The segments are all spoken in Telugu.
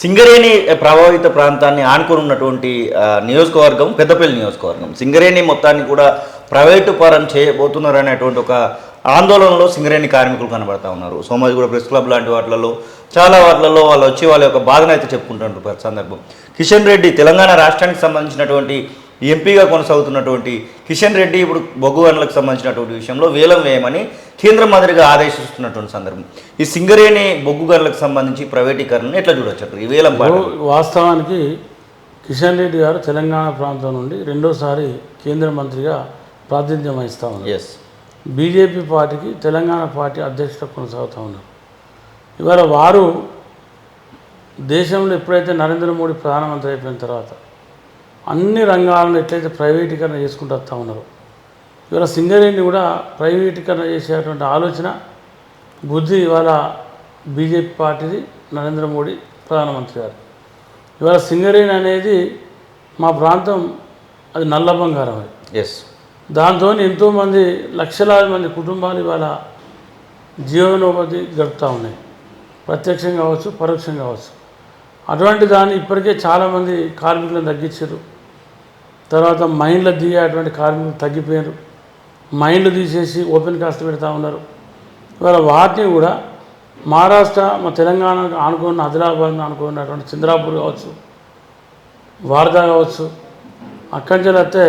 సింగరేణి ప్రభావిత ప్రాంతాన్ని ఆనుకొని ఉన్నటువంటి నియోజకవర్గం పెద్దపల్లి నియోజకవర్గం. సింగరేణి మొత్తాన్ని కూడా ప్రైవేటు పరం చేయబోతున్నారు అనేటువంటి ఒక ఆందోళనలో సింగరేణి కార్మికులు కనబడతా ఉన్నారు. సోమాజిగూడ ప్రెస్ క్లబ్ లాంటి వాటిలలో చాలా వాటిలలో వాళ్ళు వచ్చి వాళ్ళ యొక్క బాధను అయితే చెప్పుకుంటున్నారు. ప్రతి సందర్భం కిషన్ రెడ్డి తెలంగాణ రాష్ట్రానికి సంబంధించినటువంటి ఎంపీగా కొనసాగుతున్నటువంటి కిషన్ రెడ్డి ఇప్పుడు బొగ్గు గనులకు సంబంధించినటువంటి విషయంలో వేలం వేయమని కేంద్ర మంత్రిగా ఆదేశిస్తున్నటువంటి సందర్భం. ఈ సింగరేణి బొగ్గు గనులకు సంబంధించి ప్రైవేటీకరణను ఎట్లా చూడొచ్చు? ఈ వేలం వాస్తవానికి కిషన్ రెడ్డి గారు తెలంగాణ ప్రాంతం నుండి రెండోసారి కేంద్ర మంత్రిగా ప్రాతినిధ్యం వహిస్తూ ఉన్నారు. ఎస్, బీజేపీ పార్టీకి తెలంగాణ పార్టీ అధ్యక్షుడు కొనసాగుతూ ఉన్నారు. ఇవాళ వారు దేశంలో ఎప్పుడైతే నరేంద్ర మోడీ ప్రధానమంత్రి అయిపోయిన తర్వాత అన్ని రంగాలను ఎట్లయితే ప్రైవేటీకరణ చేసుకుంటూ వస్తూ ఉన్నారో ఇవాళ సింగరేణిని కూడా ప్రైవేటీకరణ చేసేటువంటి ఆలోచన బుద్ధి ఇవాళ బీజేపీ పార్టీది, నరేంద్ర మోడీ ప్రధానమంత్రి గారు. ఇవాళ సింగరేణి అనేది మా ప్రాంతం అది నల్ల బంగారం. అది ఎస్, దాంతో ఎంతోమంది లక్షలాది మంది కుటుంబాలు ఇవాళ జీవనోపాధి గడుపుతూ ఉన్నాయి, ప్రత్యక్షంగా కావచ్చు పరోక్షంగా కావచ్చు. అటువంటి దాన్ని ఇప్పటికే చాలామంది కార్మికులను తగ్గించారు. తర్వాత మైండ్లు దిగేటువంటి కార్మికులు తగ్గిపోయారు. మైండ్లు తీసేసి ఓపెన్ కాస్ట్ పెడతా ఉన్నారు. ఇవాళ వాటిని కూడా మహారాష్ట్ర మా తెలంగాణకు ఆనుకున్న ఆదిలాబాద్ ఆనుకున్నటువంటి చంద్రాపూర్ కావచ్చు, వార్దా కావచ్చు, అక్కడి నుంచి వస్తే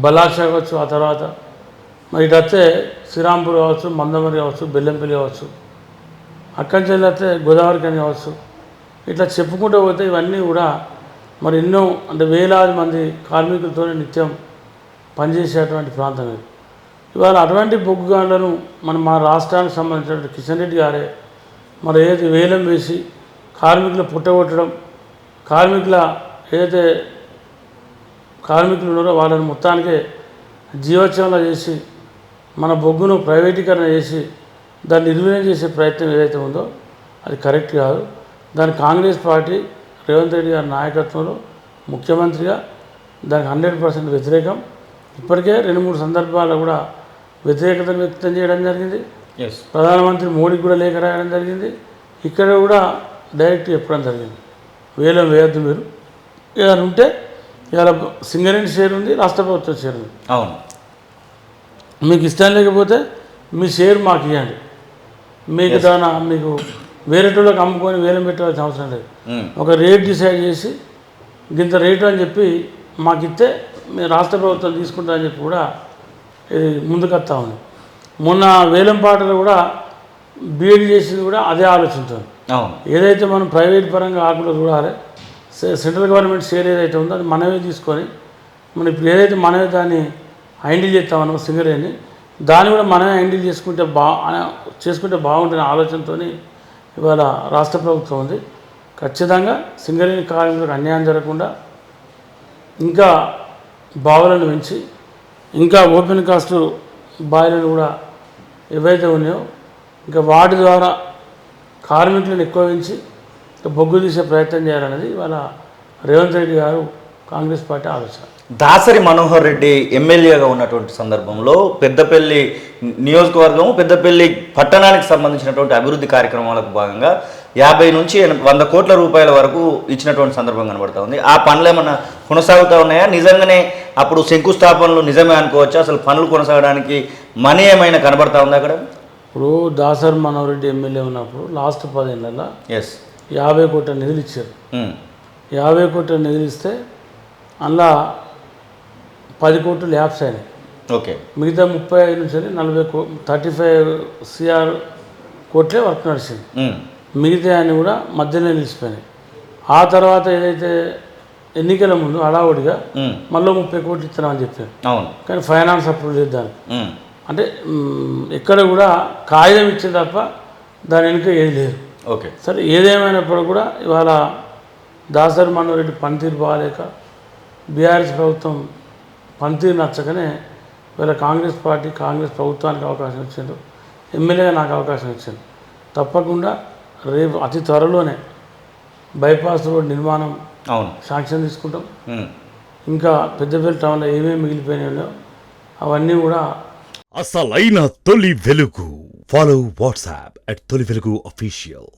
బలాక్ష కావచ్చు, ఆ తర్వాత మరి ఇటు వస్తే శ్రీరాంపూర్ కావచ్చు, మందమరి కావచ్చు, బెల్లంపల్లి కావచ్చు, అక్కడి నుంచి వస్తే గోదావరి కని కావచ్చు, ఇట్లా చెప్పుకుంటూ పోతే ఇవన్నీ కూడా మరి ఎన్నో అంటే వేలాది మంది కార్మికులతో నిత్యం పనిచేసేటువంటి ప్రాంతం ఇది. ఇవాళ అటువంటి బొగ్గు గనులను మా రాష్ట్రానికి సంబంధించినటువంటి కిషన్ రెడ్డి గారే మరి ఏదైతే వేలం వేసి కార్మికులు పుట్టగొట్టడం, ఏదైతే కార్మికులు ఉన్నారో వాళ్ళని మొత్తానికే జీవోత్సవంలో చేసి మన బొగ్గును ప్రైవేటీకరణ చేసి దాన్ని నిర్వీర్యం చేసే ప్రయత్నం ఏదైతే ఉందో అది కరెక్ట్ కాదు. దాని కాంగ్రెస్ పార్టీ రేవంత్ రెడ్డి గారి నాయకత్వంలో ముఖ్యమంత్రిగా దానికి 100% వ్యతిరేకం. ఇప్పటికే 2-3 సందర్భాల్లో కూడా వ్యతిరేకతను వ్యక్తం చేయడం జరిగింది. ప్రధానమంత్రి మోడీకి కూడా లేఖ రాయడం జరిగింది. ఇక్కడ కూడా డైరెక్ట్ చెప్పడం జరిగింది, వేలం వేయద్దు, మీరు ఏదైనా ఉంటే ఇవాళ సింగరేణి షేర్ ఉంది, రాష్ట్ర ప్రభుత్వం షేర్ ఉంది, అవును, మీకు ఇష్టం లేకపోతే మీ షేర్ మాకు ఇవ్వండి, మీకు దాని మీకు వేరేటోళ్ళకి అమ్ముకొని వేలం పెట్టాల్సిన అవసరం లేదు. ఒక రేట్ డిసైడ్ చేసి ఇంత రేటు అని చెప్పి మాకు ఇస్తే మేము రాష్ట్ర ప్రభుత్వం తీసుకుంటామని చెప్పి కూడా ఇది ముందుకు వస్తూ ఉంది. మొన్న వేలం పాటలు కూడా బీఎడ్ చేసింది కూడా అదే ఆలోచించాం. ఏదైతే మనం ప్రైవేట్ పరంగా ఆకుండా చూడాలి, సెంట్రల్ గవర్నమెంట్ షేర్ ఏదైతే ఉందో అది మనమే తీసుకొని మనం ఇప్పుడు ఏదైతే మనమే దాన్ని హ్యాండిల్ చేస్తామన్నో సింగరేణి, దాన్ని కూడా మనమే హ్యాండిల్ చేసుకుంటే బాగుంటుంది ఆలోచనతో ఇవాళ రాష్ట్ర ప్రభుత్వం ఉంది. ఖచ్చితంగా సింగరేణి కార్మికులకు అన్యాయం జరగకుండా ఇంకా బావులను పెంచి ఇంకా ఓపెన్ కాస్ట్ బాయిలను కూడా ఏవైతే ఉన్నాయో ఇంకా వాటి ద్వారా కార్మికులను ఎక్కువ పెంచి బొగ్గు తీసే ప్రయత్నం చేయాలనేది ఇవాళ రేవంత్ రెడ్డి గారు కాంగ్రెస్ పార్టీ ఆలోచన. దాసరి మనోహర్ రెడ్డి ఎమ్మెల్యేగా ఉన్నటువంటి సందర్భంలో పెద్దపల్లి నియోజకవర్గం, పెద్దపల్లి పట్టణానికి సంబంధించినటువంటి అభివృద్ధి కార్యక్రమాలకు భాగంగా 50 నుంచి 100 కోట్ల రూపాయల వరకు ఇచ్చినటువంటి సందర్భం కనబడుతూ ఉంది. ఆ పనులు ఏమన్నా కొనసాగుతూ ఉన్నాయా? నిజంగానే అప్పుడు శంకుస్థాపనలు నిజమే అనుకోవచ్చా? అసలు పనులు కొనసాగడానికి మనీ ఏమైనా కనబడతా ఉంది అక్కడ? ఇప్పుడు దాసరి మనోహర్ రెడ్డి ఎమ్మెల్యే ఉన్నప్పుడు లాస్ట్ 10 ఏళ్ళలో 50 కోట్ల నిధులు ఇచ్చారు. 50 కోట్ల నిధులు ఇస్తే అందులో 10 కోట్లు ల్యాబ్స్ అయినాయి. ఓకే, మిగతా 35 నుంచి 35 CR కోట్లే వర్క్ నడిచింది. మిగతా అన్నీ కూడా మధ్యలో నిలిచిపోయినాయి. ఆ తర్వాత ఏదైతే ఎన్నికల ముందు హడావుడిగా మళ్ళీ 30 కోట్లు ఇస్తున్నామని చెప్పారు. అవును, కానీ ఫైనాన్స్ అప్రూవ్ లేదు దానికి. అంటే ఎక్కడ కూడా కాగితం ఇచ్చింది తప్ప దాని వెనుక ఏది లేదు. ఓకే, సరే ఏదేమైనప్పుడు కూడా ఇవాళ దాసరి మనోహర్ రెడ్డి పనితీరు బాగాలేక బీఆర్ఎస్ ప్రభుత్వం పనితీరు నచ్చకనే వీళ్ళ కాంగ్రెస్ ప్రభుత్వానికి అవకాశం ఇచ్చిండు, ఎమ్మెల్యేగా నాకు అవకాశం ఇచ్చిండు. తప్పకుండా రేపు అతి త్వరలోనే బైపాస్ రోడ్ నిర్మాణం శాంక్షన్ తీసుకుంటాం. ఇంకా పెద్దపల్లి టౌన్లో ఏమేమి మిగిలిపోయినాయో అవన్నీ కూడా అసలైన తొలి వెలుగు. ఫాలో వాట్సాప్ @తొలి వెలుగు official.